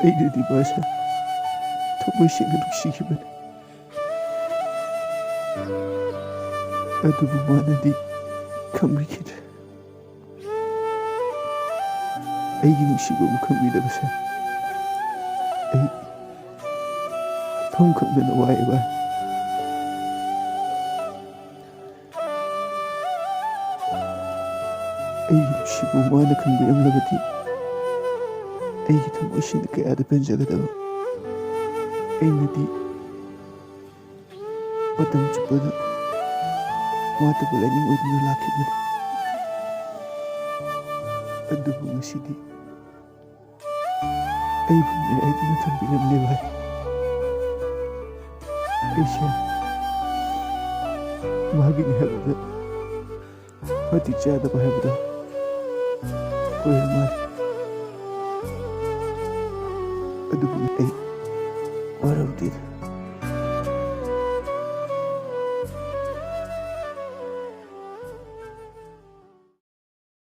ꯑꯩꯅꯗꯤ ꯃꯥꯁꯦ ꯊꯃꯣꯏ ꯁꯦꯡꯅ ꯅꯨꯡꯁꯤꯈꯤꯕꯅꯤ, ꯑꯗꯨꯕꯨ ꯃꯥꯅꯗꯤ ꯈꯪꯕꯤꯈꯤꯗ꯭ꯔꯦ꯫ ꯑꯩꯒꯤ ꯅꯨꯡꯁꯤꯕꯕꯨ ꯈꯪꯕꯤꯗꯕꯁꯦ ꯑꯩ ꯃꯐꯝ ꯈꯪꯗꯅ ꯋꯥꯏ ꯚꯥꯏ꯫ ꯑꯩꯒꯤ ꯅꯨꯡꯁꯤꯕꯨ ꯃꯥꯅ ꯈꯪꯕꯤꯔꯝꯂꯕꯗꯤ ꯑꯩꯒꯤ ꯊꯃꯣꯏꯁꯤꯡꯗ ꯀꯌꯥꯗ ꯄꯦꯟꯖꯒꯗꯕ꯫ ꯑꯩꯅꯗꯤ ꯃꯇꯝ ꯆꯨꯞꯄꯗ ꯃꯥꯇꯕꯨ ꯂꯥꯏꯅꯤꯡ ꯑꯣꯏꯗꯨꯅ ꯂꯥꯛꯈꯤꯕꯅꯤ, ꯑꯗꯨꯕꯨ ꯉꯁꯤꯗꯤ ꯑꯩꯕꯨ ꯃꯤꯔꯥꯏꯗꯨꯅ ꯊꯝꯕꯤꯔꯝꯂꯦ ꯚꯥꯏ꯫ ꯑꯩꯁꯦ ꯃꯥꯒꯤꯅꯤ ꯍꯥꯏꯕꯗ ꯃꯇꯤꯛ ꯆꯥꯗꯕ ꯍꯥꯏꯕꯗꯣ ꯑꯣꯏꯔ ꯃꯥꯜꯂꯦ, ꯑꯗꯨꯕꯨ ꯑꯩ ꯋꯥꯔꯧꯗꯦꯗ꯫